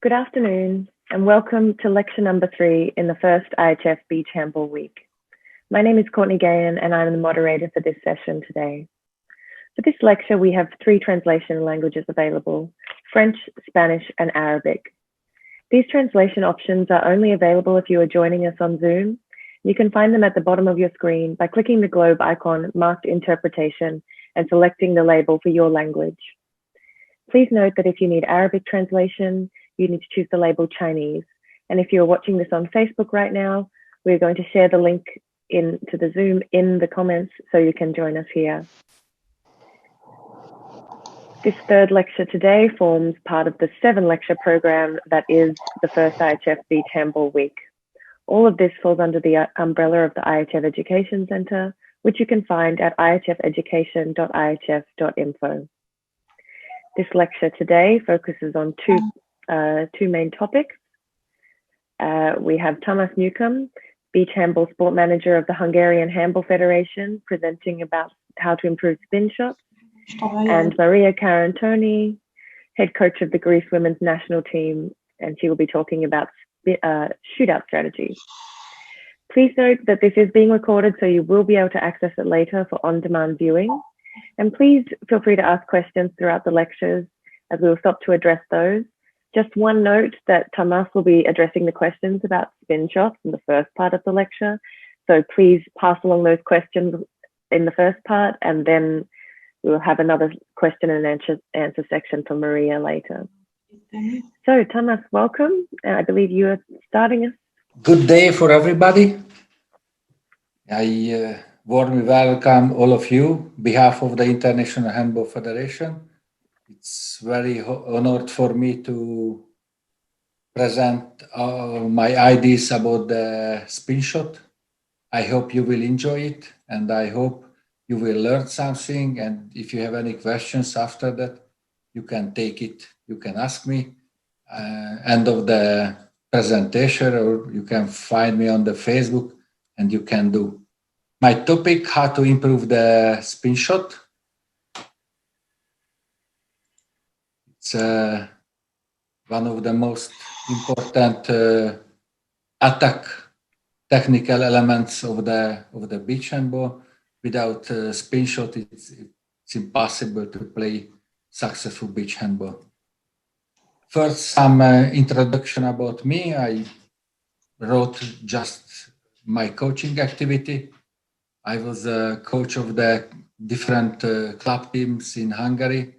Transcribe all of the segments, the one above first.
Good afternoon, and welcome to lecture number 3 in the first IHF Beach Handball Week. My name is Courtney Gahan, and I'm the moderator for this session today. For this lecture, we have 3 translation languages available: French, Spanish, and Arabic. These translation options are only available if you are joining us on Zoom. You can find them at the bottom of your screen by clicking the globe icon marked Interpretation and selecting the label for your language. Please note that if you need Arabic translation, you need to choose the label Chinese. And if you're watching this on Facebook right now, we're going to share the link to the Zoom in the comments so you can join us here. This third lecture today forms part of the 7-lecture program that is the first IHF Beach Handball Week. All of this falls under the umbrella of the IHF Education Centre, which you can find at ihfeducation.ihf.info. This lecture today focuses on two main topics. We have Tamas Newcomb, Beach Handball Sport Manager of the Hungarian Handball Federation, presenting about how to improve spin shots, and Maria Carantoni, Head Coach of the Greece Women's National Team, and she will be talking about shootout strategies. Please note that this is being recorded, so you will be able to access it later for on-demand viewing. And please feel free to ask questions throughout the lectures, as we will stop to address those. Just one note that Tamas will be addressing the questions about spin shots in the first part of the lecture. So please pass along those questions in the first part, and then we'll have another question and answer section for Maria later. So Tamas, welcome. I believe you are starting us. Good day for everybody. I warmly welcome all of you on behalf of the International Handball Federation. It's very honored for me to present my ideas about the spin shot. I hope you will enjoy it, and I hope you will learn something. And if you have any questions after that, you can take it. You can ask me end of the presentation, or you can find me on the Facebook, and you can do. My topic: how to improve the spin shot. It's one of the most important attack technical elements of the beach handball. Without spin shot, it's impossible to play successful beach handball. First, some introduction about me. I wrote just my coaching activity. I was a coach of the different club teams in Hungary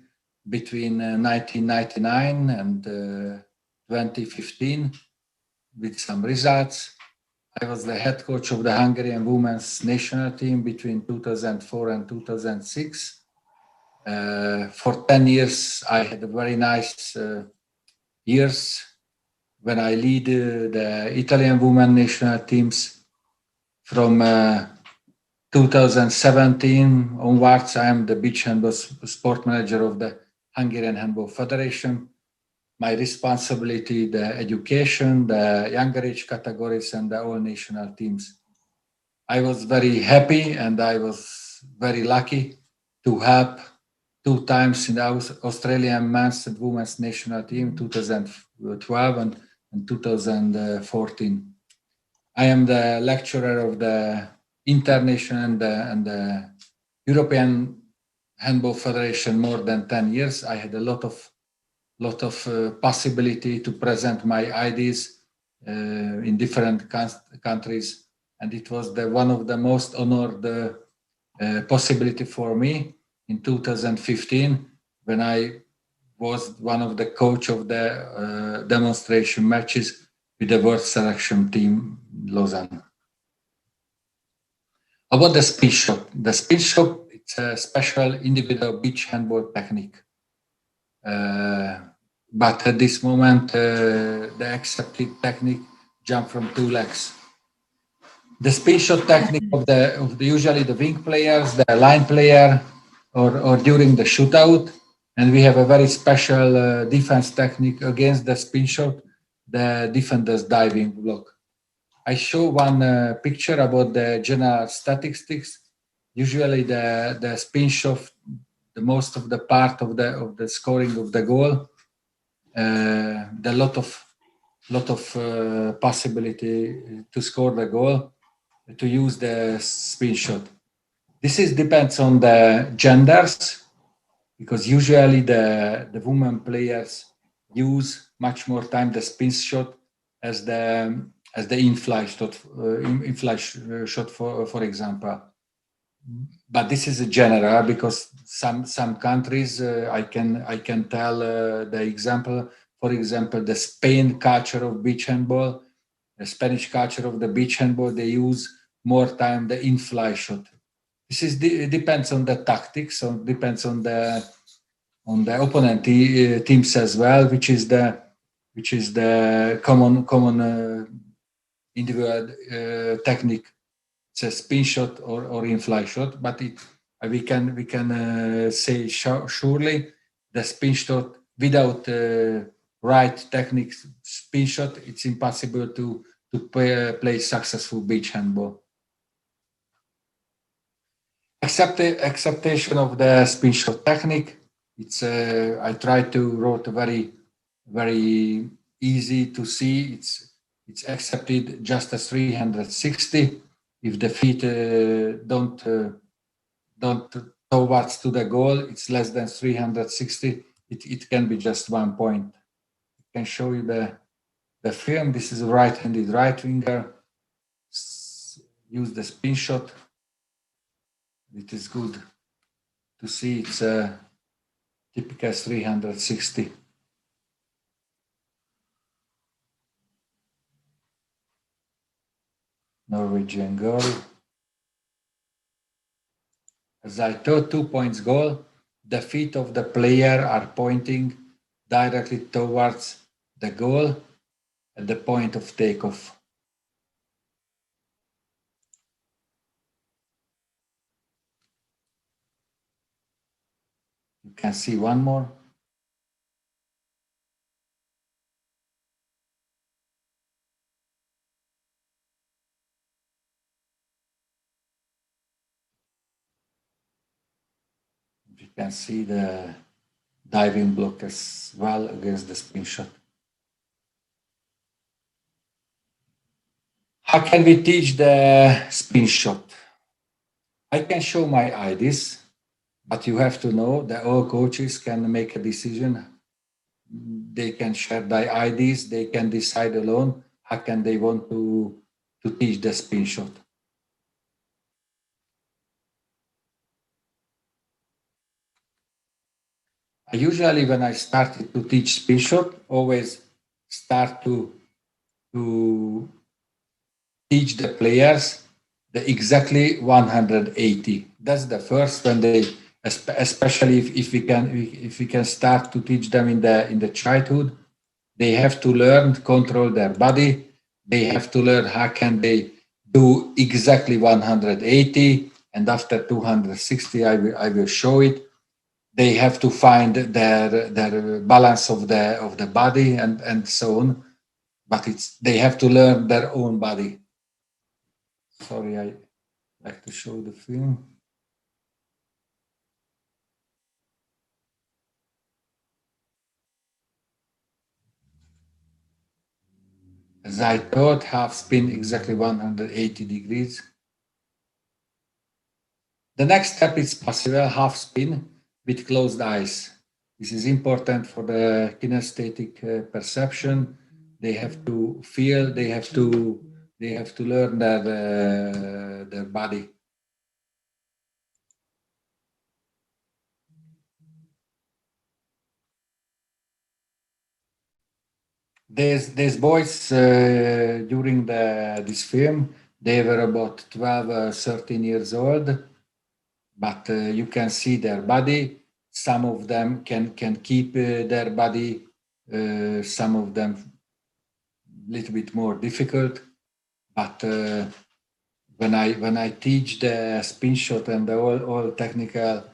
between 1999 and 2015 with some results. I was the head coach of the Hungarian women's national team between 2004 and 2006. For 10 years, I had a very nice years when I lead the Italian women national teams. From 2017 onwards, I am the beach handball sport manager of the Hungarian Handball Federation. My responsibility, the education, the younger age categories, and the all national teams. I was very happy and I was very lucky to help 2 times in the Australian men's and women's national team, 2012 and 2014. I am the lecturer of the International and the European Handball Federation more than 10 years. I had a lot of possibility to present my ideas in different countries, and it was one of the most honored possibility for me in 2015 when I was one of the coach of the demonstration matches with the world selection team Lausanne. About the spin shot. The spin shot, it's a special individual beach handball technique. But at this moment, the accepted technique jump from 2 legs. The spin shot technique of the usually the wing players, the line player, or during the shootout, and we have a very special defense technique against the spin shot, the defender's diving block. I show one picture about the general statistics. Usually the spin shot, the most of the part of the scoring of the goal the lot of possibility to score the goal, to use the spin shot. This is depends on the genders, because usually the women players use much more time the spin shot as the in-fly shot for example. But this is a general, because some countries I can tell the example. For example, the Spain culture of beach handball, the Spanish culture of the beach handball, they use more time the in-fly shot. This is it depends on the tactics, so depends on the opponent teams as well, which is the common individual technique. It's a spin shot or in-fly shot, but we can say surely the spin shot without right technique spin shot, it's impossible to play successful beach handball. Acceptation of the spin shot technique. It's I try to wrote a very easy to see. It's accepted just as 360. If the feet don't towards to the goal, it's less than 360. It can be just 1 point. I can show you the film. This is a right-handed right winger. Use the spin shot. It is good to see. It's a typical 360. Norwegian goal. As I thought, 2 points goal. The feet of the player are pointing directly towards the goal at the point of takeoff. You can see one more. You can see the diving block as well against the spin shot. How can we teach the spin shot? I can show my IDs, but you have to know that all coaches can make a decision. They can share their IDs, they can decide alone how can they want to teach the spin shot. Usually when I started to teach spin shot, always start to teach the players the exactly 180. That's the first when they, especially if we can start to teach them in the childhood, they have to learn to control their body. They have to learn how can they do exactly 180, and after 260, I will show it. They have to find their balance of the body and so on. But they have to learn their own body. Sorry, I like to show the film. As I thought, half spin exactly 180 degrees. The next step is possible half spin with closed eyes. This is important for the kinesthetic perception. They have to feel. They have to learn their body. There's boys during this film. They were about 12, 13 years old, but you can see their body. Some of them can keep their body. Some of them a little bit more difficult. But when I teach the spin shot and all technical,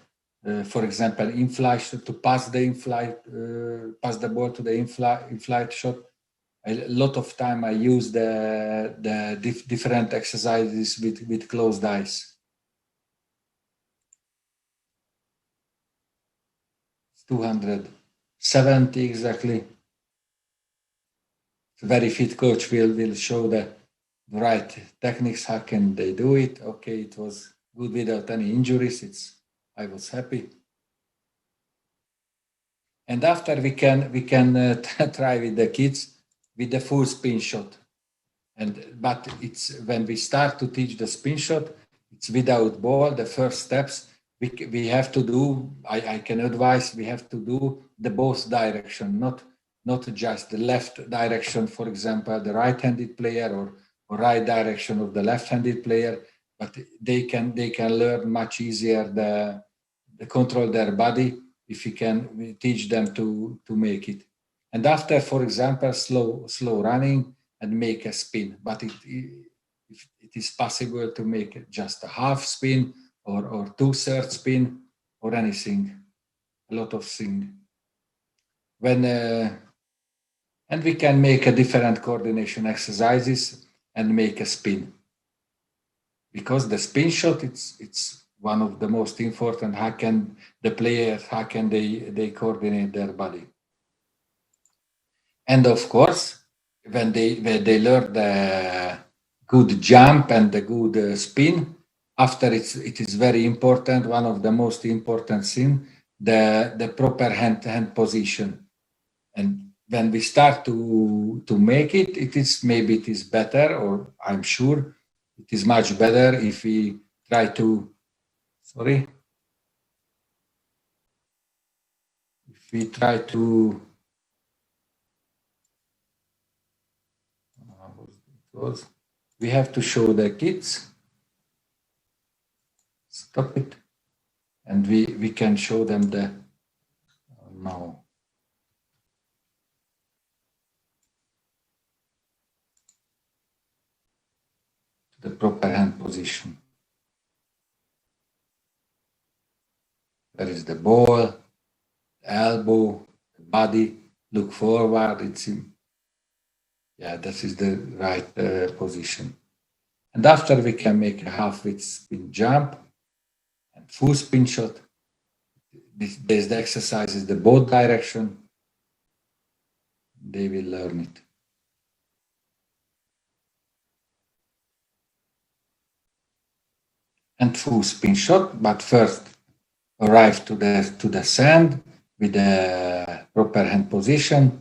for example, in-flight to pass the ball to the in-flight shot, a lot of time I use the different exercises with closed eyes. 270 exactly. very fit coach will show the right techniques. How can they do it? Okay, it was good without any injuries. I was happy. And after we can try with the kids with the full spin shot. But it's when we start to teach the spin shot, it's without ball. The first steps we have to do. I can advise we have to do the both direction, not just the left direction. For example, the right-handed player or right direction of the left-handed player. But they can learn much easier the control their body if we teach them to make it. And after, for example, slow running and make a spin, but it is possible to make just a half spin or 2/3 spin or anything, a lot of things. And we can make a different coordination exercises and make a spin, because the spin shot it's one of the most important. How can the players they coordinate their body? And of course, when they learn the good jump and the good spin, after it is very important. One of the most important thing, the proper hand position. And when we start to make it, it is better, or I'm sure it is much better if we try to. Sorry. If we try to. We have to show the kids. Stop it. And we can show them the. No. The proper hand position. There is the ball, the elbow, the body. Look forward. This is the right position. And after we can make a half width spin jump and full spin shot. This the exercise is the both direction. They will learn it. And full spin shot, but first arrive to the sand with the proper hand position.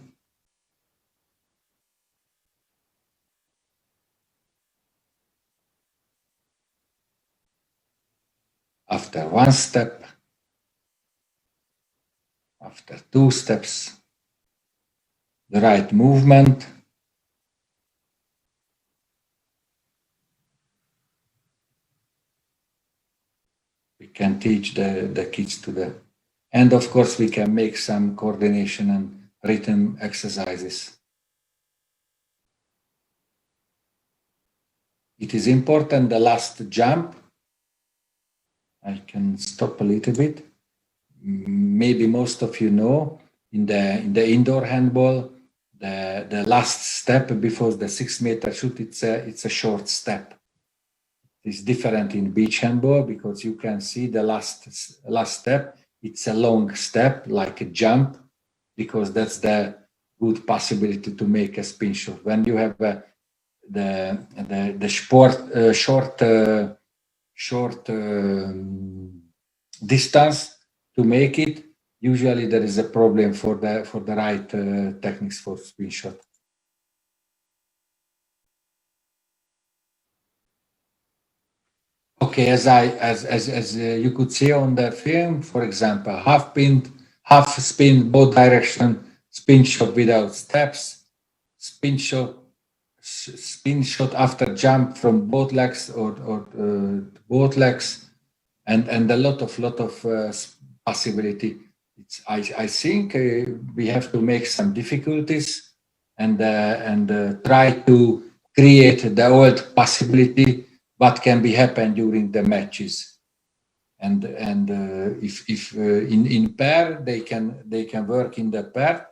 After one step, after 2 steps, the right movement. We can teach the kids to the, and of course we can make some coordination and rhythm exercises. It is important the last jump. I can stop a little bit. Maybe most of you know, in the indoor handball, the last step before the 6-meter shoot, it's a short step. It's different in beach handball because you can see the last step. It's a long step, like a jump, because that's the good possibility to make a spin shot. When you have the short distance to make it, usually there is a problem for the right techniques for spin shot. Okay, as you could see on the film, for example, half spin both direction, spin shot without steps, spin shot after jump from both legs or both legs, and a lot of possibility. I think we have to make some difficulties and try to create the old possibility what can be happen during the matches, and if in pair they can work in the pair.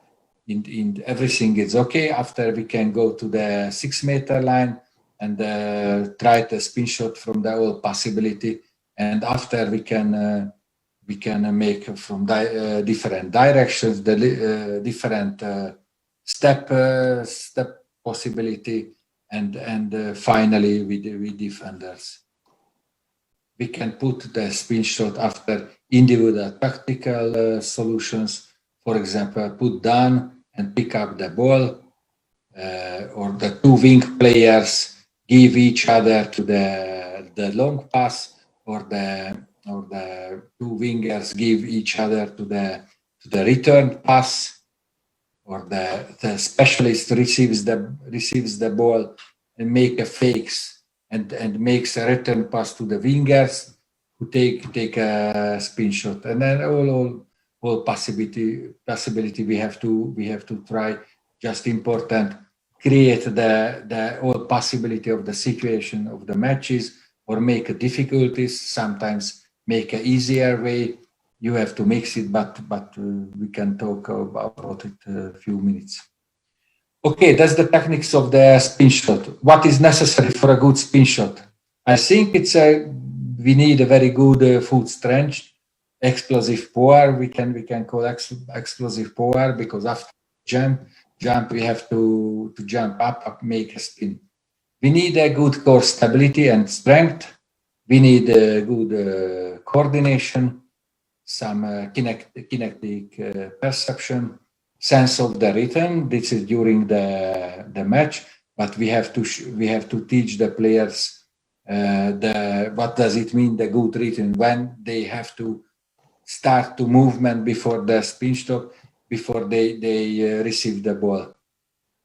In everything is okay. After we can go to the 6-meter line and try the spin shot from the old possibility, and after we can make from different directions the different step possibility, and finally with defenders. We can put the spin shot after individual tactical solutions. For example, put down and pick up the ball, or the two wing players give each other to the long pass, or the two wingers give each other to the return pass, or the specialist receives the ball and make a fakes and makes a return pass to the wingers who take a spin shot, and then all possibility we have to try. Just important, create the all possibility of the situation of the matches, or make difficulties, sometimes make an easier way. You have to mix it, but we can talk about it a few minutes. Okay, that's the techniques of the spin shot. What is necessary for a good spin shot? I think we need a very good foot strength, explosive power. We can call explosive power, because after jump we have to jump up, make a spin. We need a good core stability and strength. We need a good coordination, some kinetic perception, sense of the rhythm. This is during the match, but we have to teach the players what does it mean, the good rhythm, when they have to start to movement before the spin stop, before they receive the ball.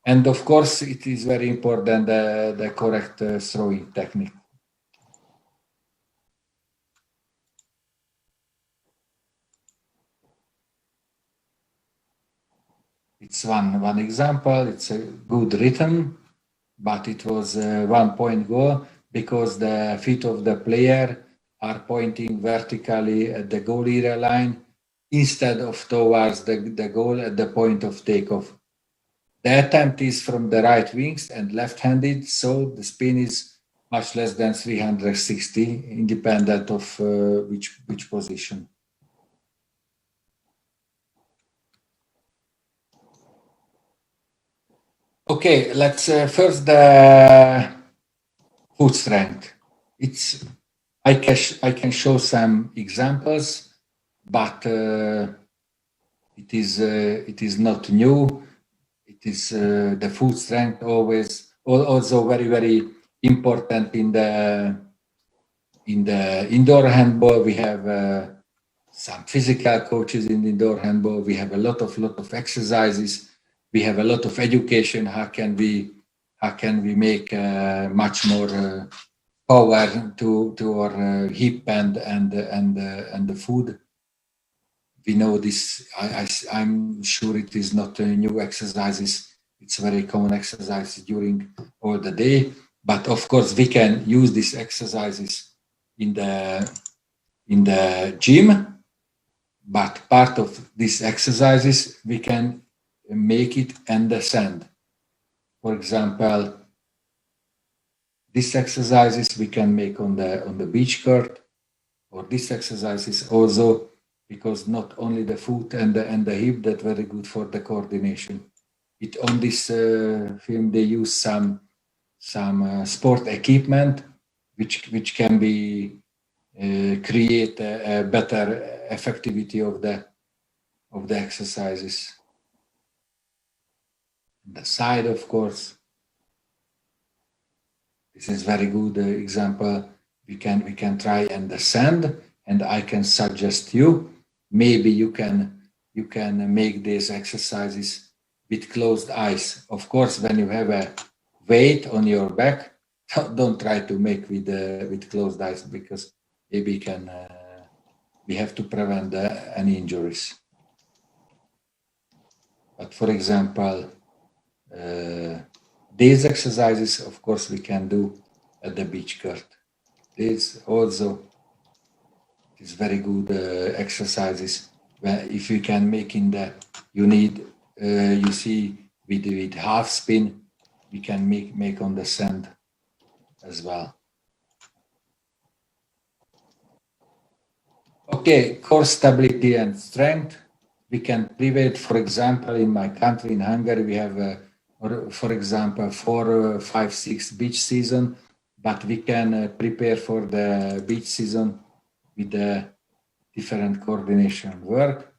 And of course, it is very important the correct throwing technique. It's one example. It's a good rhythm, but it was a 1-point goal because the feet of the player are pointing vertically at the goal area line instead of towards the goal at the point of takeoff. The attempt is from the right wings and left-handed, so the spin is much less than 360, independent of which position. Okay, let's first the foot strength. I can show some examples, but it is not new. It is the foot strength always also very important in the indoor handball. We have some physical coaches in indoor handball. We have a lot of exercises. We have a lot of education. How can we make much more power to our hip and the foot? We know this. I'm sure it is not new exercises. It's very common exercise during all the day. But of course, we can use these exercises in the gym. But part of these exercises we can make it in the sand. For example, these exercises we can make on the beach court, or these exercises also, because not only the foot and the hip that very good for the coordination. On this film they use some sport equipment which can be create a better effectivity of the exercises. The side, of course, this is very good example. We can try in the sand, and I can suggest you maybe you can make these exercises with closed eyes. Of course, when you have a weight on your back, don't try to make with closed eyes, because maybe we have to prevent any injuries. But for example, these exercises, of course, we can do at the beach court. This also is very good exercises. If you can make you see with half spin, we can make on the sand as well. Okay, core stability and strength. We can prevent, for example, in my country, in Hungary, we have or for example, 4, 5, 6 beach season, but we can prepare for the beach season with the different coordination work.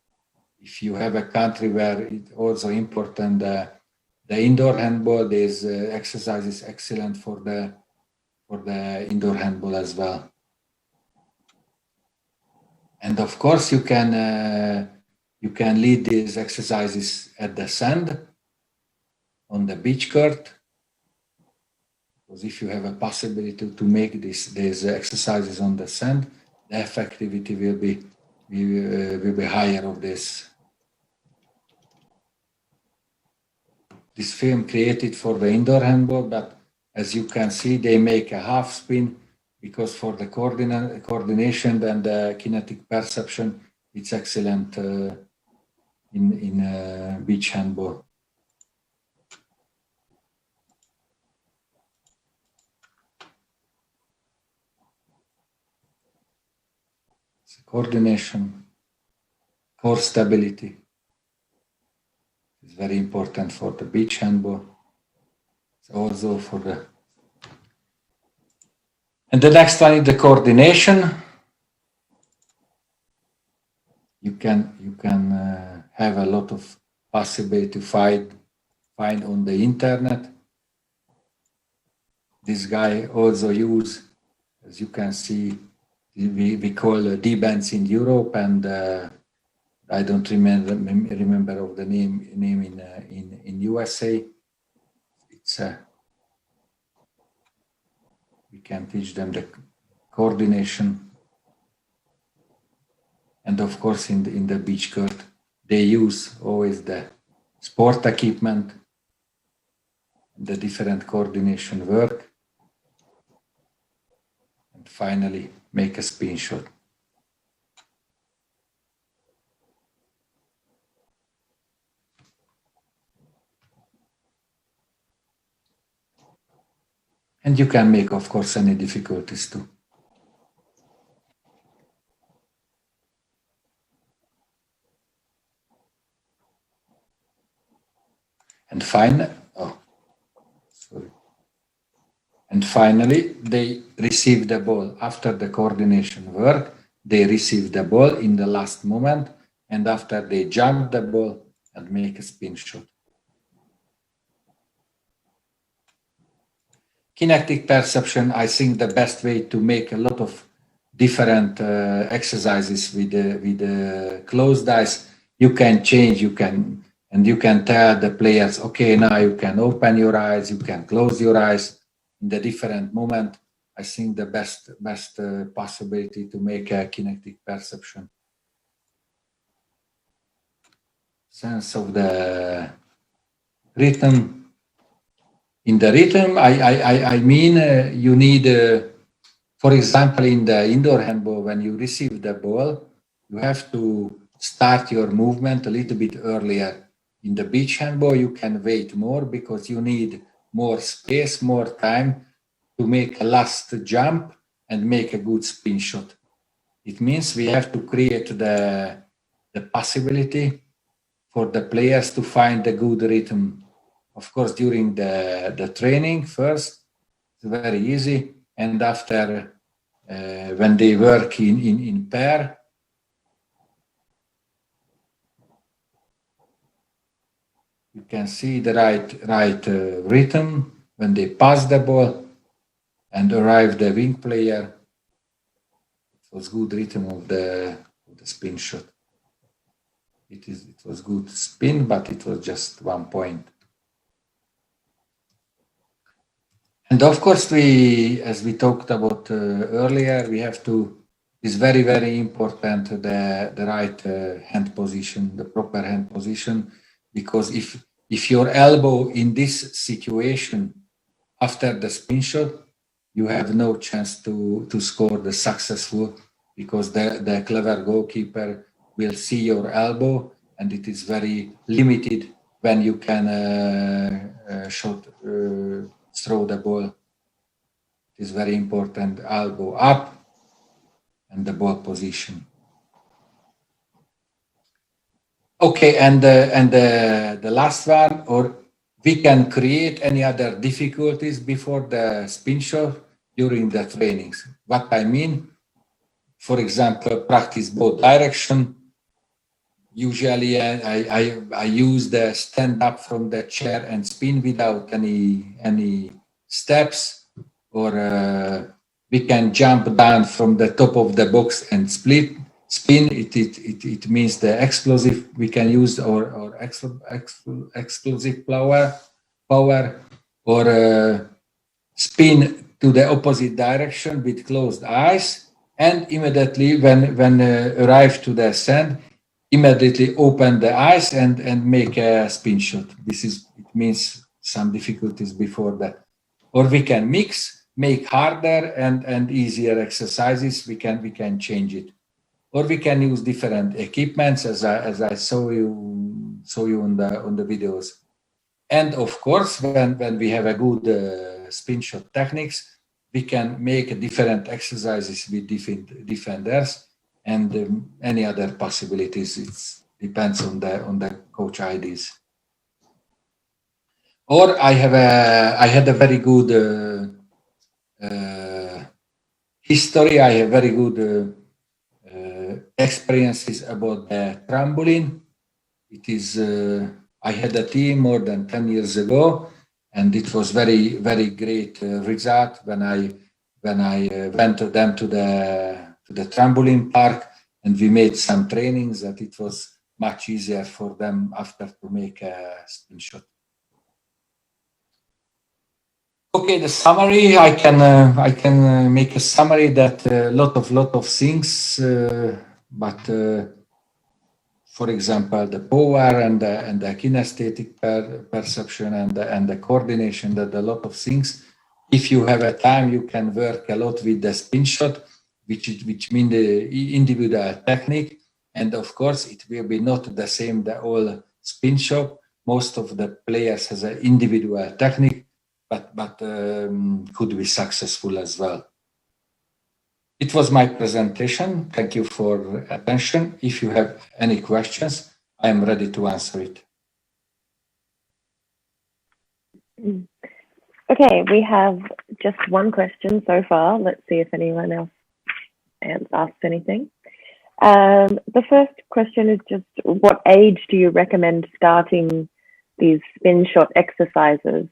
If you have a country where it's also important, the indoor handball, this exercise is excellent for the indoor handball as well. And of course, you can lead these exercises at the sand on the beach court, because if you have a possibility to make these exercises on the sand, the effectivity will be higher of this. This film created for the indoor handball, but as you can see, they make a half spin, because for the coordination and the kinetic perception, it's excellent in beach handball. Coordination, core stability is very important for the beach handball. It's also for the. And the next one is the coordination. You can have a lot of possibility to find on the internet. This guy also use, as you can see, we call D-bands in Europe, and I don't remember of the name in USA. It's we can teach them the coordination, and of course in the beach court they use always the sport equipment, the different coordination work, and finally make a spin shot. And you can make, of course, any difficulties too. And finally, they receive the ball after the coordination work. They receive the ball in the last moment, and after they jump the ball and make a spin shot. Kinetic perception, I think the best way to make a lot of different exercises with the closed eyes. You can change, you can tell the players, okay, now you can open your eyes, you can close your eyes in the different moment. I think the best possibility to make a kinetic perception. Sense of the rhythm. In the rhythm, I mean, you need, for example, in the indoor handball, when you receive the ball, you have to start your movement a little bit earlier. In the beach handball, you can wait more because you need more space, more time to make a last jump and make a good spin shot. It means we have to create the possibility for the players to find a good rhythm. Of course, during the training first, it's very easy. And after, when they work in pair, you can see the right rhythm when they pass the ball and arrive the wing player. It was good rhythm of the spin shot. It was good spin, but it was just 1 point. And of course, as we talked about earlier, we have to. It's very, very important the right hand position, the proper hand position, because if your elbow in this situation after the spin shot, you have no chance to score the successful, because the clever goalkeeper will see your elbow, and it is very limited when you can throw the ball. It is very important, elbow up and the ball position. Okay, and the last one, or we can create any other difficulties before the spin shot during the trainings. What I mean, for example, practice both direction. Usually I use the stand up from the chair and spin without any steps, or we can jump down from the top of the box and spin. It means the explosive we can use, or explosive power, or spin to the opposite direction with closed eyes, and immediately when arrive to the sand, immediately open the eyes and make a spin shot. It means some difficulties before that. Or we can mix, make harder and easier exercises. We can change it. Or we can use different equipments, as I saw you on the videos. And of course, when we have a good spin shot techniques, we can make different exercises with different defenders and any other possibilities. It depends on the coach ideas. Or I had a very good history. I have very good experiences about the trampoline. It is I had a team more than 10 years ago, and it was very great result when I went to them to the trampoline park, and we made some trainings that it was much easier for them after to make a spin shot. Okay, the summary. I can make a summary that lot of things, but for example, the power and the kinesthetic perception and the coordination, that a lot of things. If you have a time, you can work a lot with the spin shot, which means the individual technique. And of course, it will be not the same, the whole spin shot. Most of the players has an individual technique, but could be successful as well. It was my presentation. Thank you for attention. If you have any questions, I am ready to answer it. Okay, we have just one question so far. Let's see if anyone else asks anything. The first question is just, what age do you recommend starting these spin shot exercises?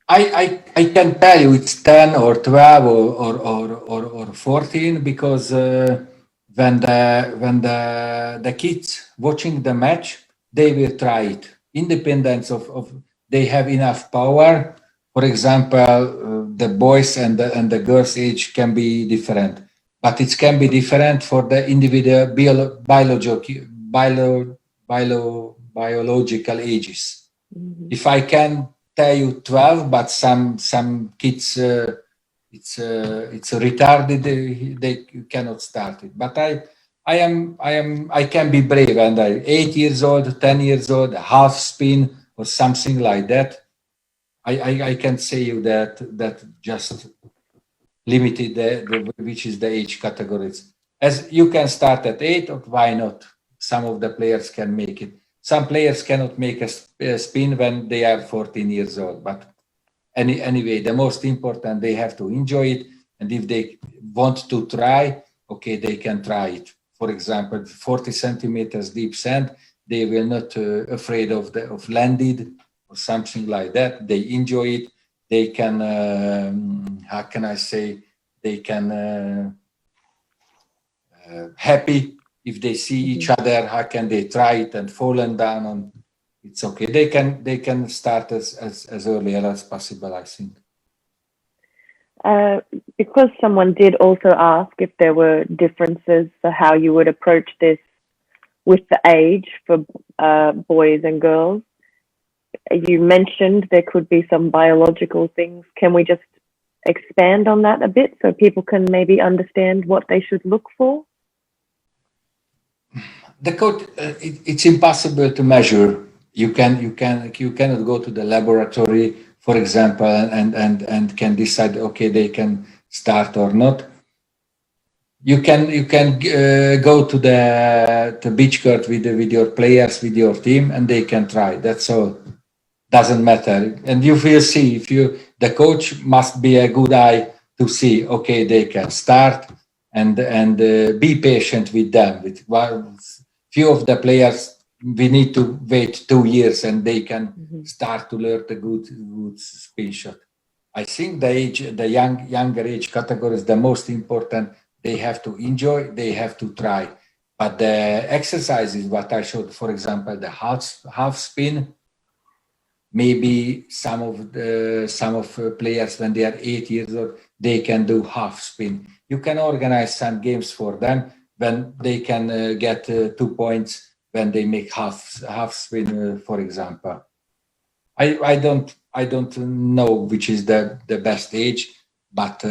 I can tell you it's 10 or 12 or 14, because when the kids watching the match, they will try it, independent of they have enough power. For example, the boys and the girls' age can be different, but it can be different for the individual biological ages. Mm-hmm. If I can tell you 12, but some kids it's retarded, they cannot start it. But I can be brave, and 8 years old, 10 years old, half spin or something like that. I can say you that just limited which is the age categories. As you can start at 8, or why not? Some of the players can make it. Some players cannot make a spin when they are 14 years old, but anyway, the most important, they have to enjoy it. And if they want to try, okay, they can try it. For example, 40 centimeters deep sand, they will not afraid of landed or something like that. They enjoy it. They can, how can I say, they can happy. If they see each other, how can they try it and fallen down on? It's okay. They can start as early as possible, I think. Because someone did also ask if there were differences for how you would approach this with the age for boys and girls. You mentioned there could be some biological things. Can we just expand on that a bit so people can maybe understand what they should look for? The code, it's impossible to measure. You cannot go to the laboratory, for example, and can decide, okay, they can start or not. you can go to the beach court with your players, with your team, and they can try. That's all. Doesn't matter, and you will see if the coach must be a good eye to see. Okay, they can start and be patient with them. With few of the players, we need to wait 2 years, and they can start to learn the good spin shot. I think the younger age category is the most important. They have to enjoy, they have to try. But the exercises, what I showed, for example, the half spin, maybe some of players, when they are 8 years old, they can do half spin. You can organize some games for them when they can get 2 points when they make half spin, for example. I don't know which is the best age, but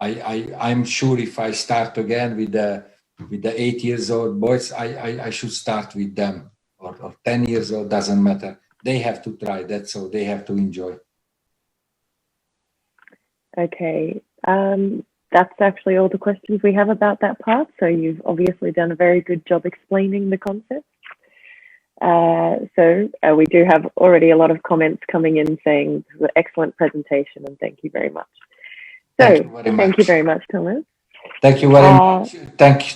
I'm sure if I start again with the 8 years old boys, I should start with them, or 10 years old, doesn't matter. They have to try. That's all. They have to enjoy. Okay, that's actually all the questions we have about that part. So you've obviously done a very good job explaining the concept. So we do have already a lot of comments coming in saying this was an excellent presentation and thank you very much. So thank you very much, Thomas. Thank you very much.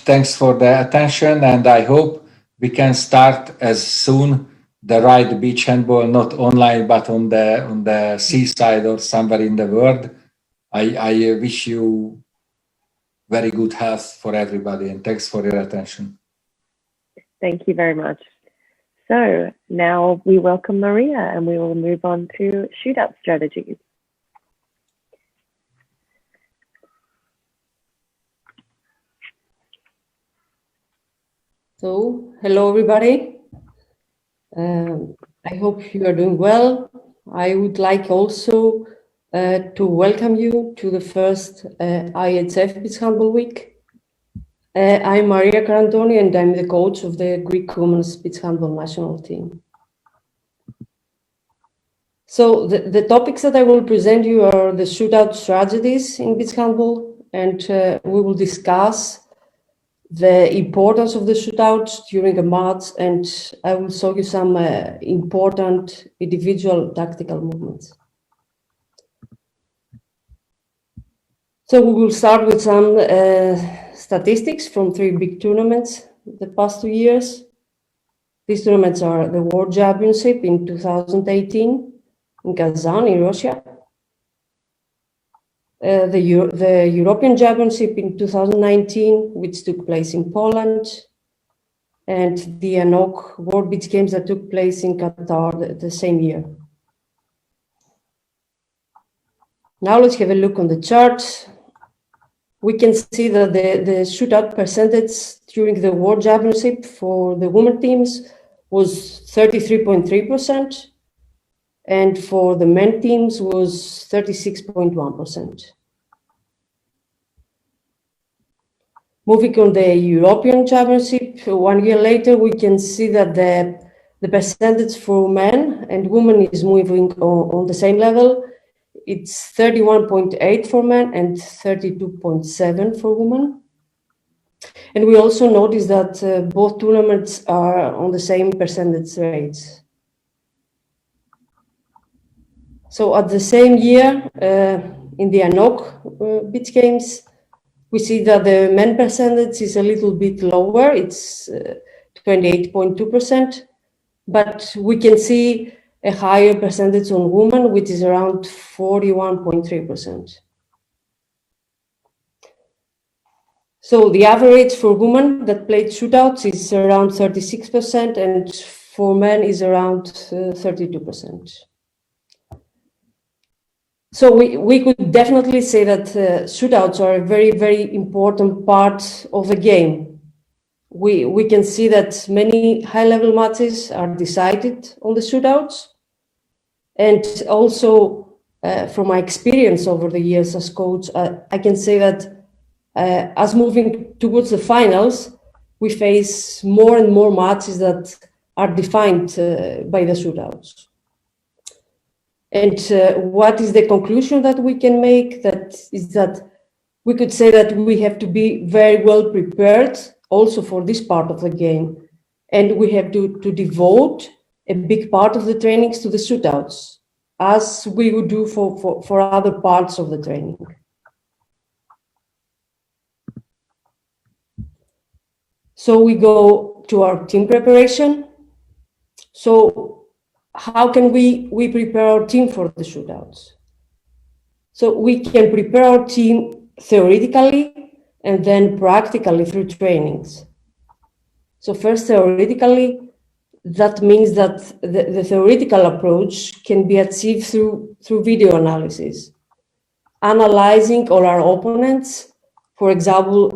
Thanks for the attention, and I hope we can start as soon the right beach handball, not online, but on the seaside or somewhere in the world. I wish you very good health for everybody, and thanks for your attention. Thank you very much. So now we welcome Maria, and we will move on to shootout strategies. So, hello everybody. I hope you are doing well. I would like also to welcome you to the first IHF Beach Handball Week. I'm Maria Karantoni, and I'm the coach of the Greek Women's Beach Handball national team. So the topics that I will present you are the shootout strategies in beach handball, and we will discuss the importance of the shootouts during a match, and I will show you some important individual tactical movements. So we will start with some statistics from 3 big tournaments the past 2 years. These tournaments are the World Championship in 2018 in Kazan in Russia, the European Championship in 2019, which took place in Poland, and the ANOC World Beach Games that took place in Qatar the same year. Now let's have a look on the chart. We can see that the shootout percentage during the World Championship for the women teams was 33.3%, and for the men teams was 36.1%. Moving on the European Championship, 1 year later, we can see that the percentage for men and women is moving on the same level. It's 31.8 for men and 32.7 for women. And we also notice that both tournaments are on the same percentage rates. So at the same year, in the ANOC Beach Games, we see that the men percentage is a little bit lower. It's 28.2%, but we can see a higher percentage on women, which is around 41.3%. So the average for women that played shootouts is around 36%, and for men is around 32%. So we could definitely say that shootouts are a very, very important part of the game. We can see that many high-level matches are decided on the shootouts. And also, from my experience over the years as coach, I can say that as moving towards the finals, we face more and more matches that are defined by the shootouts. And what is the conclusion that we can make? That is that we could say that we have to be very well prepared also for this part of the game. And we have to devote a big part of the trainings to the shootouts, as we would do for other parts of the training. So we go to our team preparation. So how can we prepare our team for the shootouts? So we can prepare our team theoretically and then practically through trainings. So first, theoretically, that means that the theoretical approach can be achieved through video analysis, analyzing all our opponents. For example,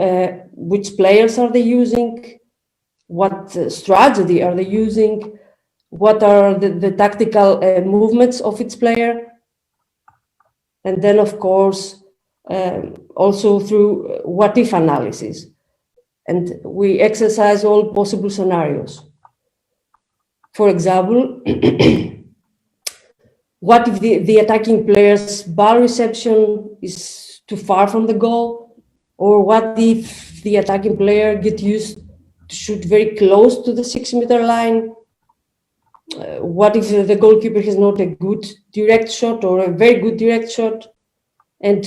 which players are they using? What strategy are they using? What are the tactical movements of each player? And then, of course, also through what-if analysis. And we exercise all possible scenarios. For example, what if the attacking player's ball reception is too far from the goal? Or what if the attacking player gets used to shoot very close to the 6-meter line? What if the goalkeeper has not a good direct shot or a very good direct shot? And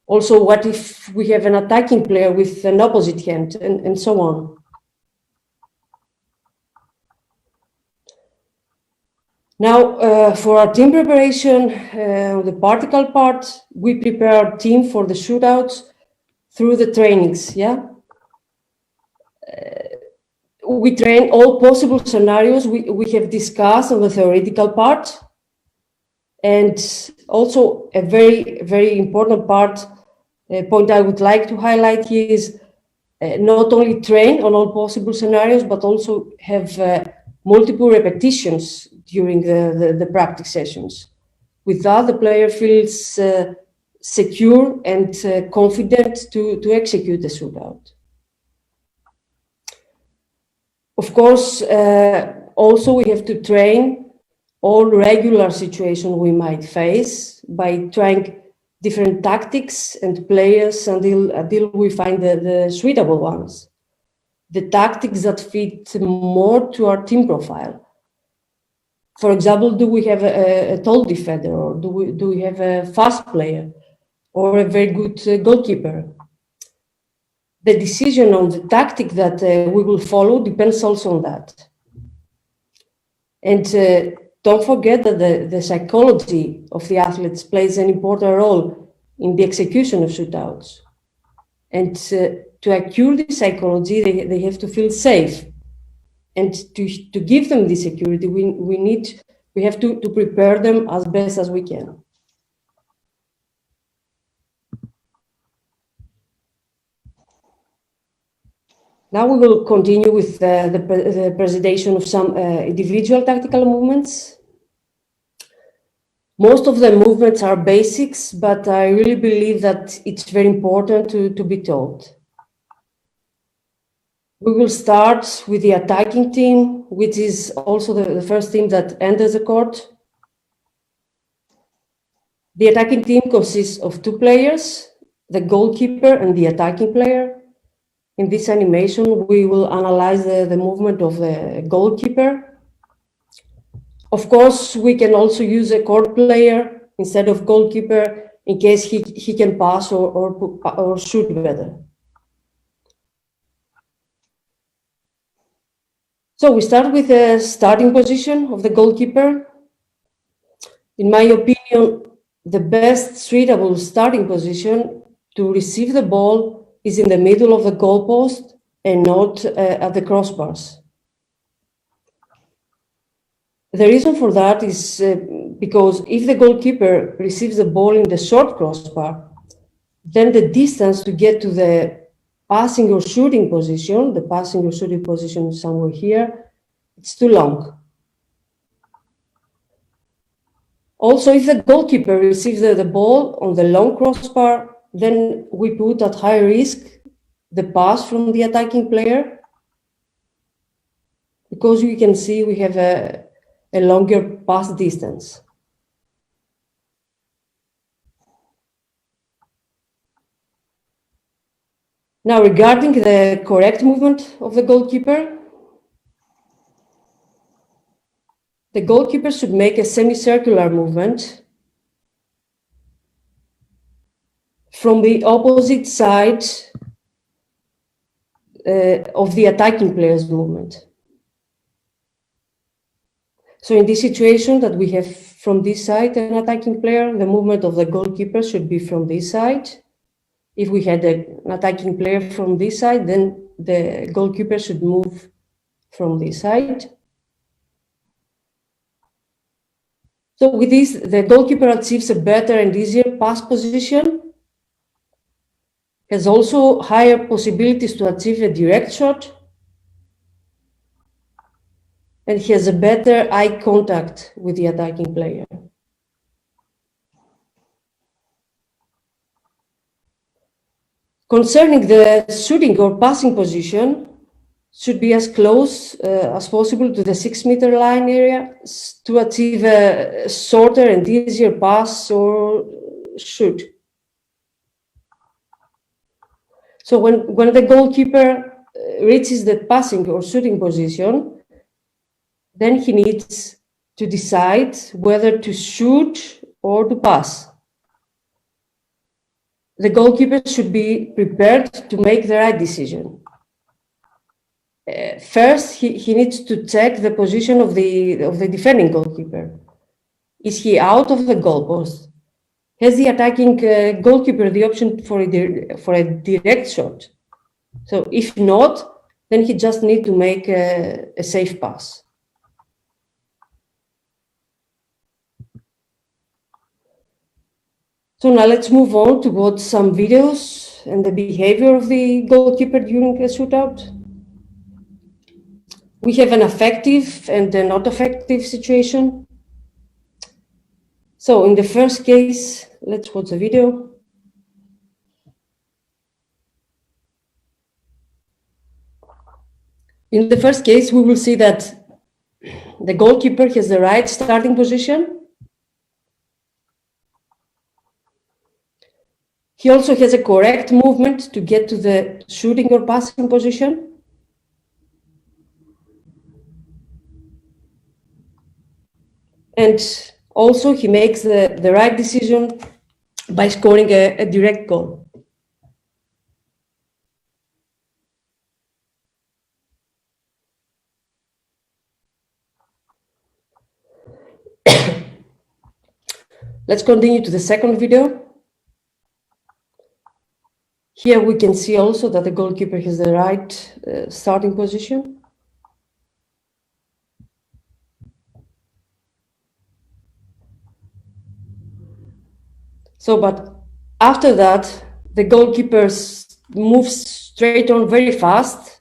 also, what if we have an attacking player with an opposite hand, and so on? Now, for our team preparation, the particle part, we prepare our team for the shootouts through the trainings, yeah? We train all possible scenarios we have discussed on the theoretical part. And also a very, very important point I would like to highlight here is not only train on all possible scenarios, but also have multiple repetitions during the practice sessions. With that, the player feels secure and confident to execute the shootout. Of course, also we have to train all regular situations we might face by trying different tactics and players until we find the suitable ones. The tactics that fit more to our team profile. For example, do we have a tall defender, or do we have a fast player, or a very good goalkeeper? The decision on the tactic that we will follow depends also on that. And don't forget that the psychology of the athletes plays an important role in the execution of shootouts. And to acquire the psychology, they have to feel safe. And to give them the security, we have to prepare them as best as we can. Now we will continue with the presentation of some individual tactical movements. Most of the movements are basics, but I really believe that it's very important to be taught. We will start with the attacking team, which is also the first team that enters the court. The attacking team consists of 2 players, the goalkeeper and the attacking player. In this animation, we will analyze the movement of the goalkeeper. Of course, we can also use a court player instead of goalkeeper in case he can pass or shoot better. So we start with the starting position of the goalkeeper. In my opinion, the best suitable starting position to receive the ball is in the middle of the goalpost and not at the crossbars. The reason for that is because if the goalkeeper receives the ball in the short crossbar, then the distance to get to the passing or shooting position, the passing or shooting position is somewhere here, it's too long. Also, if the goalkeeper receives the ball on the long crossbar, then we put at high risk the pass from the attacking player, because you can see we have a longer pass distance. Now, regarding the correct movement of the goalkeeper should make a semicircular movement from the opposite side of the attacking player's movement. So in this situation that we have from this side an attacking player, the movement of the goalkeeper should be from this side. If we had an attacking player from this side, then the goalkeeper should move from this side. So with this, the goalkeeper achieves a better and easier pass position, has also higher possibilities to achieve a direct shot, and he has a better eye contact with the attacking player. Concerning the shooting or passing position, should be as close as possible to the 6-meter line area to achieve a shorter and easier pass or shoot. So when the goalkeeper reaches the passing or shooting position, then he needs to decide whether to shoot or to pass. The goalkeeper should be prepared to make the right decision. First, he needs to check the position of the defending goalkeeper. Is he out of the goalpost? Has the attacking goalkeeper the option for a direct shot? So if not, then he just needs to make a safe pass. So now let's move on to watch some videos and the behavior of the goalkeeper during a shootout. We have an effective and a not effective situation. So in the first case, let's watch the video. In the first case, we will see that the goalkeeper has the right starting position. He also has a correct movement to get to the shooting or passing position. And also he makes the right decision by scoring a direct goal. Let's continue to the second video. Here we can see also that the goalkeeper has the right starting position. So, but after that, the goalkeeper moves straight on very fast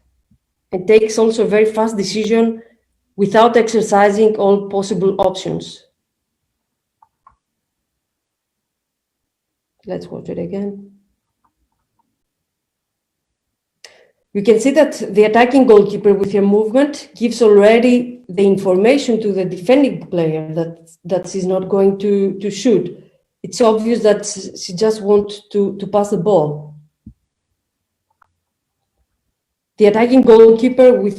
and takes also a very fast decision without exercising all possible options. Let's watch it again. You can see that the attacking goalkeeper with her movement gives already the information to the defending player that she's not going to shoot. It's obvious that she just wants to pass the ball. The attacking goalkeeper with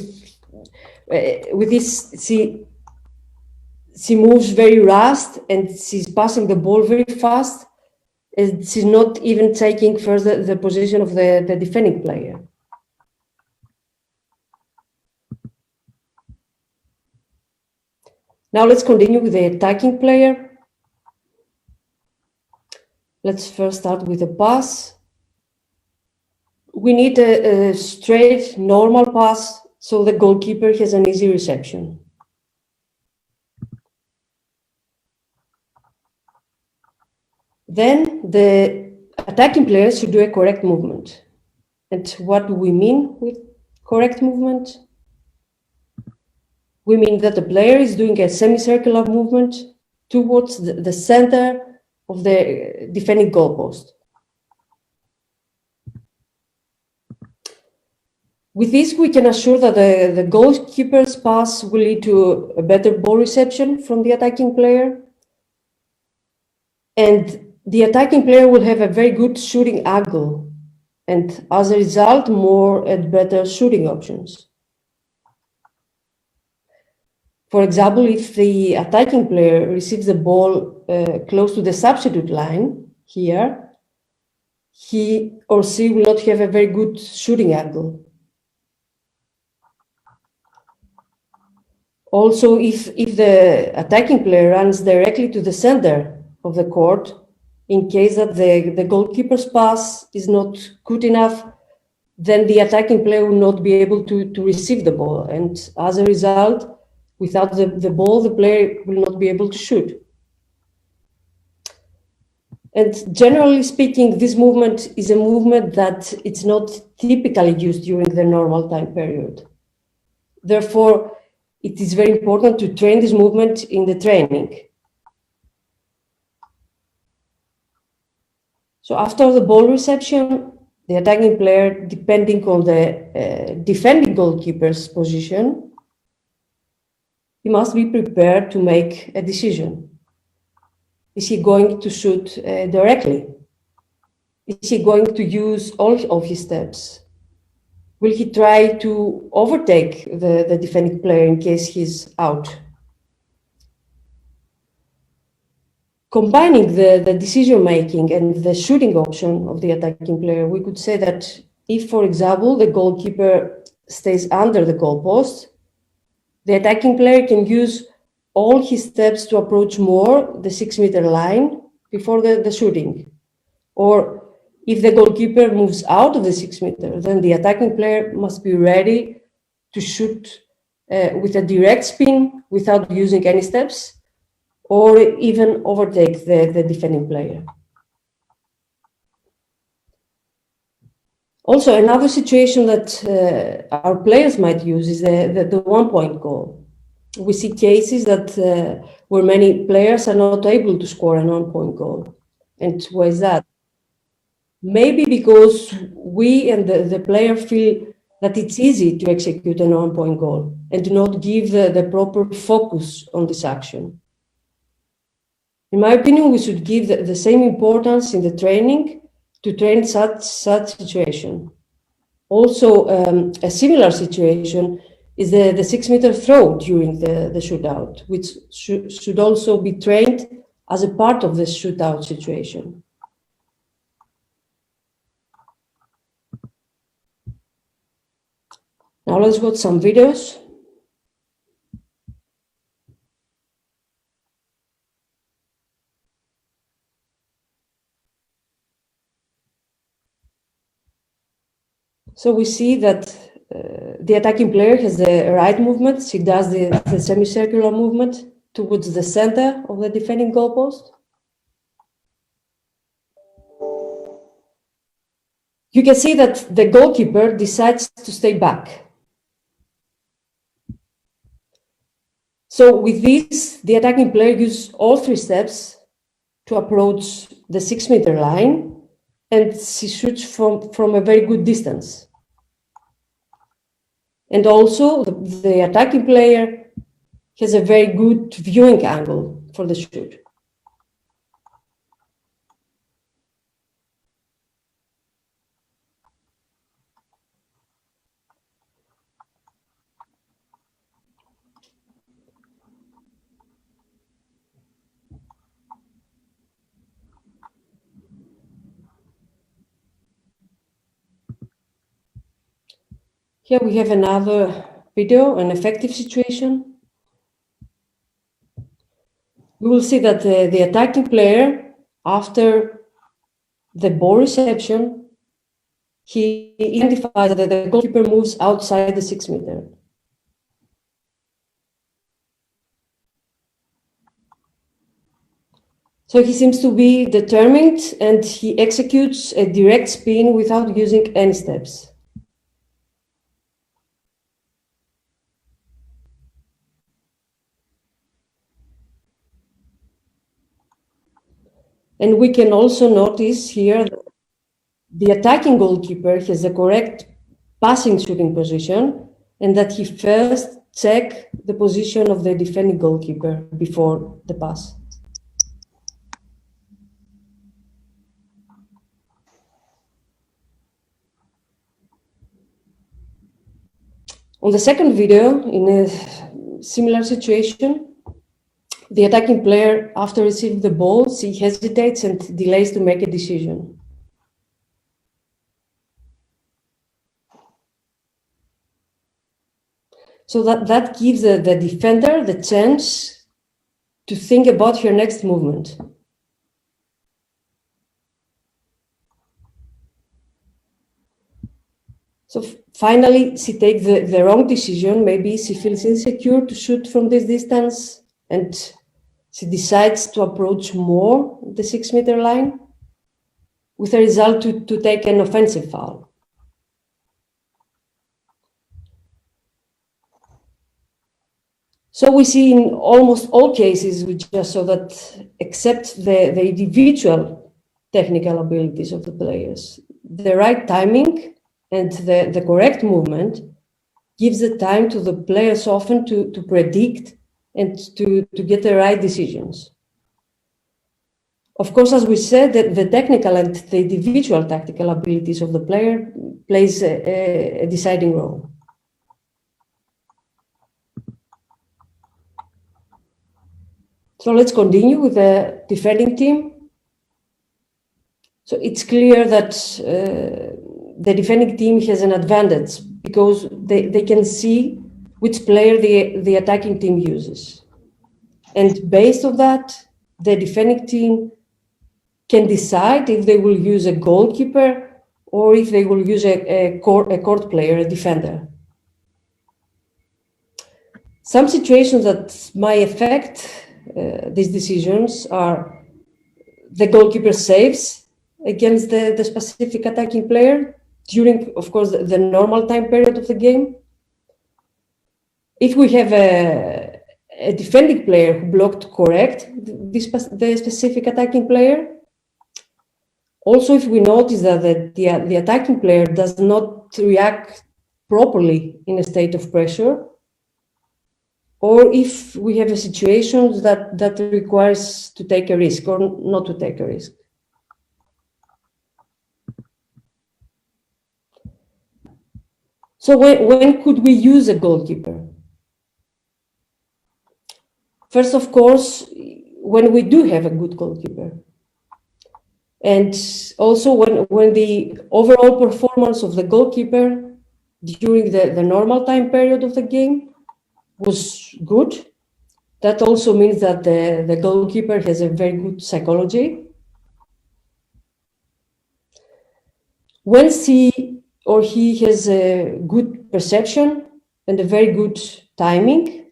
this, she moves very fast and she's passing the ball very fast, and she's not even taking further the position of the defending player. Now let's continue with the attacking player. Let's first start with a pass. We need a straight, normal pass so the goalkeeper has an easy reception. Then the attacking player should do a correct movement. And what do we mean with correct movement? We mean that the player is doing a semicircular movement towards the center of the defending goalpost. With this, we can assure that the goalkeeper's pass will lead to a better ball reception from the attacking player, and the attacking player will have a very good shooting angle and as a result, more and better shooting options. For example, if the attacking player receives the ball close to the substitute line here, he or she will not have a very good shooting angle. Also, if the attacking player runs directly to the center of the court, in case that the goalkeeper's pass is not good enough, then the attacking player will not be able to receive the ball. And as a result, without the ball, the player will not be able to shoot. And generally speaking, this movement is a movement that it's not typically used during the normal time period. Therefore, it is very important to train this movement in the training. So after the ball reception, the attacking player, depending on the defending goalkeeper's position, he must be prepared to make a decision. Is he going to shoot directly? Is he going to use all of his steps? Will he try to overtake the defending player in case he's out? Combining the decision-making and the shooting option of the attacking player, we could say that if, for example, the goalkeeper stays under the goalpost, the attacking player can use all his steps to approach more the 6-meter line before the shooting. Or if the goalkeeper moves out of the 6-meter, then the attacking player must be ready to shoot with a direct spin without using any steps, or even overtake the defending player. Also, another situation that our players might use is the one-point goal. We see cases that where many players are not able to score a one-point goal. And why is that? Maybe because we and the player feel that it's easy to execute a one-point goal and do not give the proper focus on this action. In my opinion, we should give the same importance in the training to train such situation. Also, a similar situation is the 6-meter throw during the shootout, which should also be trained as a part of the shootout situation. Now let's watch some videos. So we see that the attacking player has the right movement. She does the semicircular movement towards the center of the defending goalpost. You can see that the goalkeeper decides to stay back. So with this, the attacking player uses all 3 steps to approach the 6-meter line, and she shoots from a very good distance. And also, the attacking player has a very good viewing angle for the shoot. Here we have another video, an effective situation. We will see that the attacking player, after the ball reception, he identifies that the goalkeeper moves outside the 6-meter. So he seems to be determined, and he executes a direct spin without using any steps. And we can also notice here that the attacking goalkeeper has the correct passing shooting position, and that he first checks the position of the defending goalkeeper before the pass. On the second video, in a similar situation, the attacking player, after receiving the ball, he hesitates and delays to make a decision. So that gives the defender the chance to think about her next movement. So finally, she takes the wrong decision. Maybe she feels insecure to shoot from this distance, and she decides to approach more the 6-meter line, with a result to take an offensive foul. So we see in almost all cases, we just saw that except the individual technical abilities of the players, the right timing and the correct movement gives the time to the players often to predict and to get the right decisions. Of course, as we said, that the technical and the individual tactical abilities of the player plays a deciding role. So let's continue with the defending team. So it's clear that the defending team has an advantage because they can see which player the attacking team uses. And based on that, the defending team can decide if they will use a goalkeeper or if they will use a court player, a defender. Some situations that might affect these decisions are the goalkeeper saves against the specific attacking player during, of course, the normal time period of the game. If we have a defending player who blocked correct the specific attacking player, also if we notice that the attacking player does not react properly in a state of pressure, or if we have a situation that requires to take a risk or not to take a risk. So when could we use a goalkeeper? First, of course, when we do have a good goalkeeper. And also when the overall performance of the goalkeeper during the normal time period of the game was good. That also means that the goalkeeper has a very good psychology. When she or he has a good perception and a very good timing,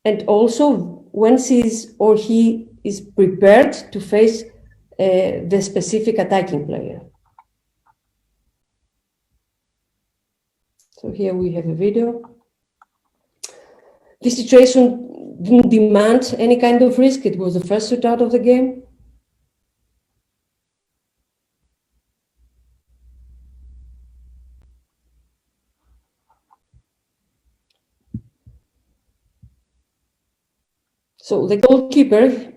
and also when she or he is prepared to face the specific attacking player. So here we have a video. This situation didn't demand any kind of risk. It was the first shootout of the game. So the goalkeeper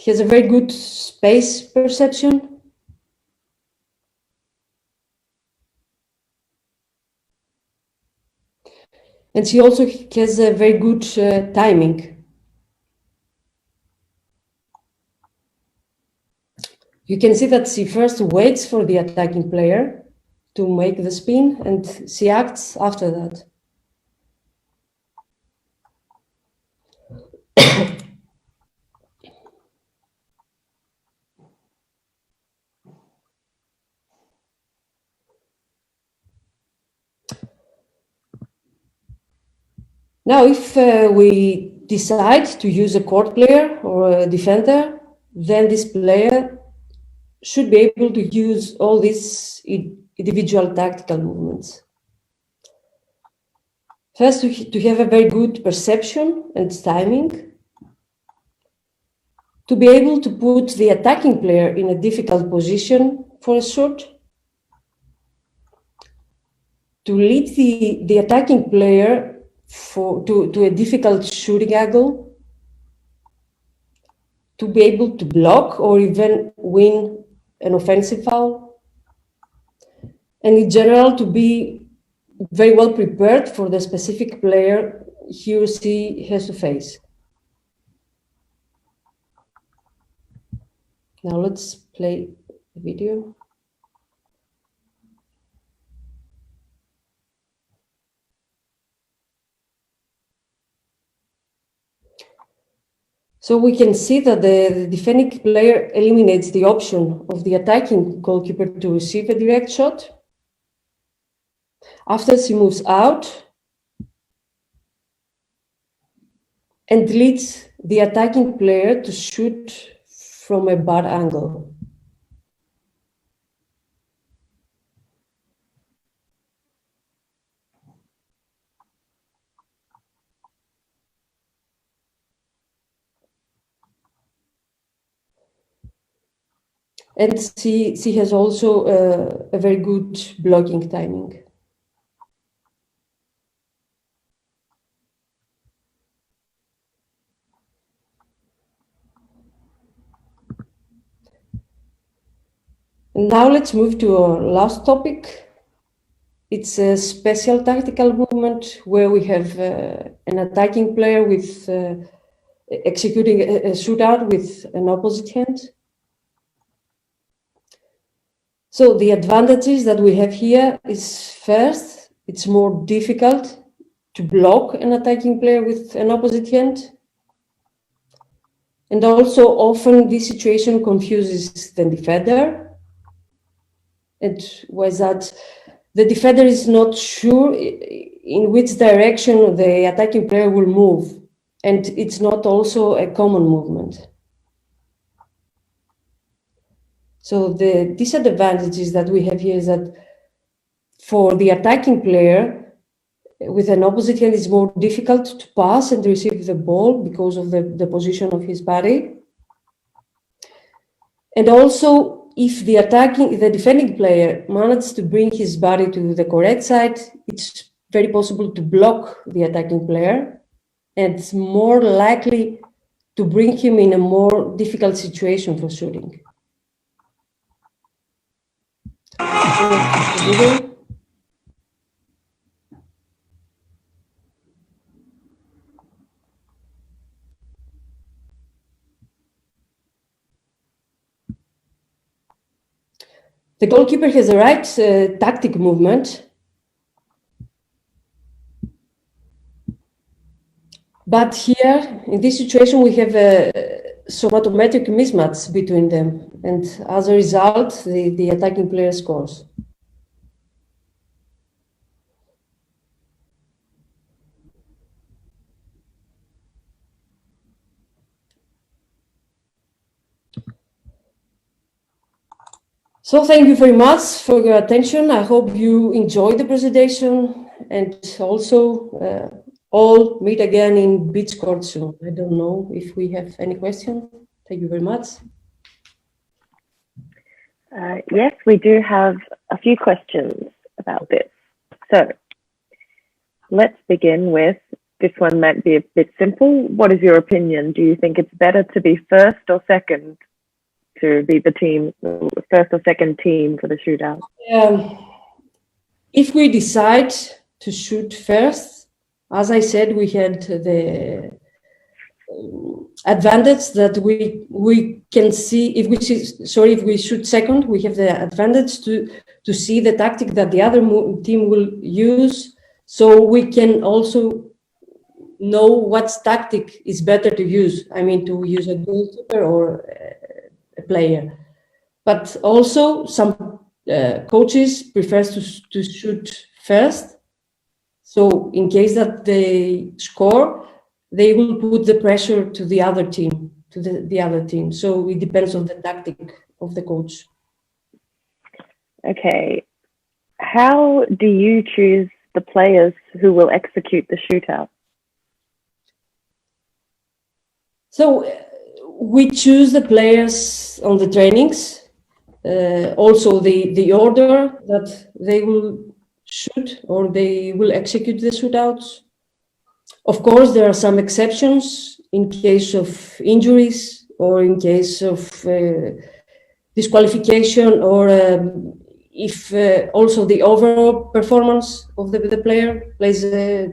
has a very good space perception. And she also has a very good timing. You can see that she first waits for the attacking player to make the spin and she acts after that. Now, if we decide to use a court player or a defender, then this player should be able to use all these individual tactical movements. First, to have a very good perception and timing, to be able to put the attacking player in a difficult position for a shot, to lead the attacking player to a difficult shooting angle, to be able to block or even win an offensive foul, and in general to be very well prepared for the specific player he or she has to face. Now let's play the video. So we can see that the defending player eliminates the option of the attacking goalkeeper to receive a direct shot. After she moves out and leads the attacking player to shoot from a bad angle. And she has also a very good blocking timing. Now let's move to our last topic. It's a special tactical movement where we have an attacking player with executing a shootout with an opposite hand. So the advantages that we have here is, first, it's more difficult to block an attacking player with an opposite hand. And also often this situation confuses the defender. And was that the defender is not sure in which direction the attacking player will move. And it's not also a common movement. So the disadvantages that we have here is that for the attacking player with an opposite hand, it's more difficult to pass and receive the ball because of the position of his body. And also, if the defending player manages to bring his body to the correct side, it's very possible to block the attacking player, and it's more likely to bring him in a more difficult situation for shooting. The goalkeeper has the right tactic movement, but here in this situation we have a somatometric mismatch between them, and as a result the attacking player scores. So thank you very much for your attention. I hope you enjoyed the presentation, and also all meet again in Beach Court soon. I don't know if we have any questions. Thank you very much. Yes, we do have a few questions about this. So let's begin with, this one might be a bit simple. What is your opinion? Do you think it's better to be first or second to be the team, first or second team for the shootout? If we decide to shoot first, as I said, we had the advantage that we can see, if we shoot second, we have the advantage to see the tactic that the other team will use, so we can also know what tactic is better to use. I mean, to use a goalkeeper or a player. But also some coaches prefer to shoot first. So in case that they score, they will put the pressure to the other team, the other team. So it depends on the tactic of the coach. Okay. How do you choose the players who will execute the shootout? So we choose the players on the trainings, also the order that they will shoot or they will execute the shootouts. Of course, there are some exceptions in case of injuries or in case of disqualification, or if also the overall performance of the player plays a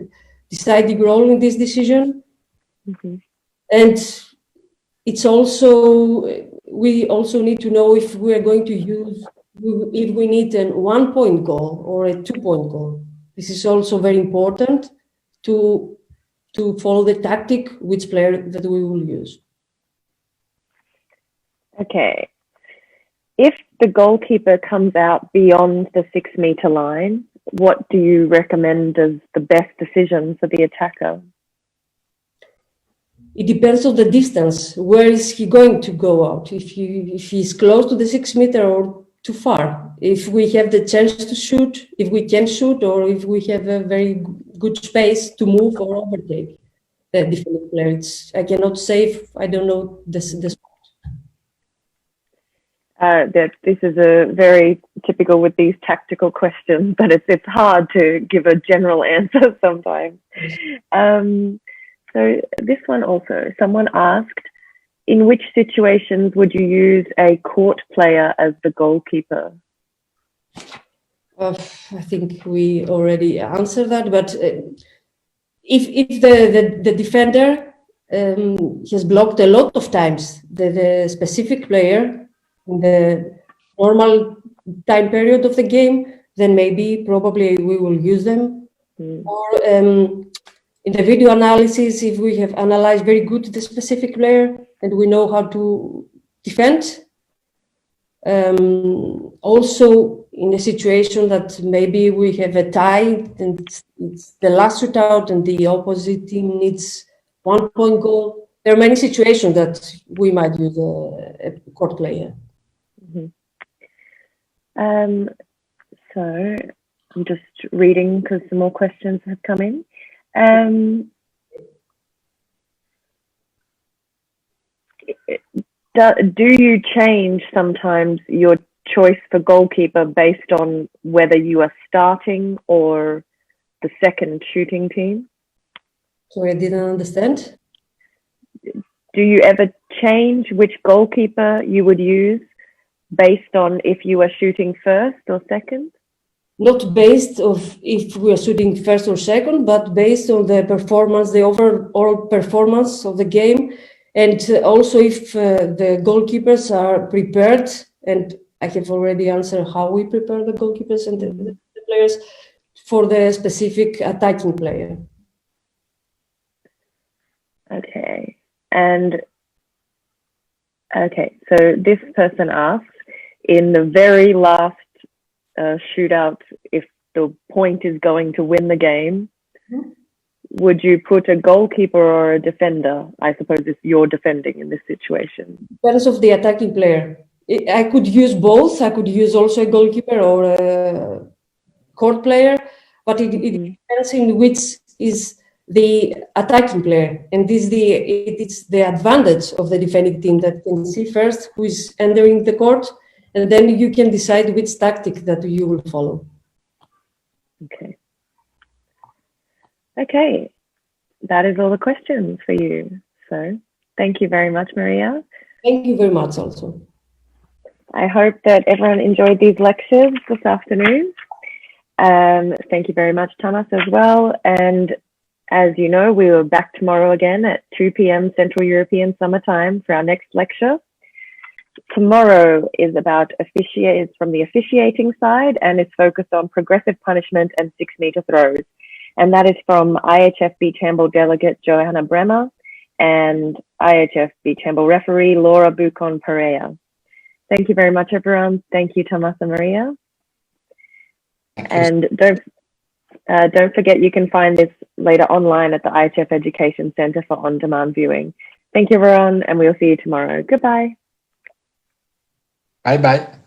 deciding role in this decision. Mhm. And it's also, we also need to know if we are going to use, if we need a 1-point goal or a 2-point goal. This is also very important to follow the tactic, which player that we will use. Okay. If the goalkeeper comes out beyond the 6-meter line, what do you recommend as the best decision for the attacker? It depends on the distance. Where is he going to go out? If he's close to the 6-meter or too far. If we have the chance to shoot, if we can shoot, or if we have a very good space to move or overtake the defending player. I cannot say if I don't know this. That this is a very typical with these tactical questions, but it's hard to give a general answer sometimes. So this one also, someone asked, in which situations would you use a court player as the goalkeeper? I think we already answered that, but if the defender has blocked a lot of times the specific player in the normal time period of the game, then probably we will use them. Or in the video analysis, if we have analyzed very good the specific player and we know how to defend. Also in a situation that maybe we have a tie and it's the last shootout and the opposite team needs 1-point goal. There are many situations that we might use a court player. Mm-hmm. So I'm just reading because some more questions have come in. Do you change sometimes your choice for goalkeeper based on whether you are starting or the second shooting team? Sorry, I didn't understand. Do you ever change which goalkeeper you would use based on if you are shooting first or second? Not based of if we are shooting first or second, but based on the performance, the overall performance of the game, and also if the goalkeepers are prepared. And I have already answered how we prepare the goalkeepers and the players for the specific attacking player. Okay, and okay, so this person asks, in the very last shootout, if the point is going to win the game, would you put a goalkeeper or a defender? I suppose if you're defending in this situation. Depends of the attacking player. I could use both. I could use also a goalkeeper or a court player, but it depends in which is the attacking player, and it's the advantage of the defending team that can see first who is entering the court, and then you can decide which tactic that you will follow. Okay. Okay, that is all the questions for you. So thank you very much, Maria. Thank you very much also. I hope that everyone enjoyed these lectures this afternoon. Thank you very much, Tamas, as well. And as you know, we are back tomorrow again at 2 p.m. Central European Summer Time for our next lecture. Tomorrow is from the officiating side, and it's focused on progressive punishment and 6-meter throws. And that is from IHF Beach Handball delegate Johanna Bremer and IHF Beach Handball referee Laura Bucon Perea. Thank you very much, everyone. Thank you, Tamas and Maria. And don't forget, you can find this later online at the IHF Education Center for on-demand viewing. Thank you, everyone, and we'll see you tomorrow. Goodbye. Bye-bye.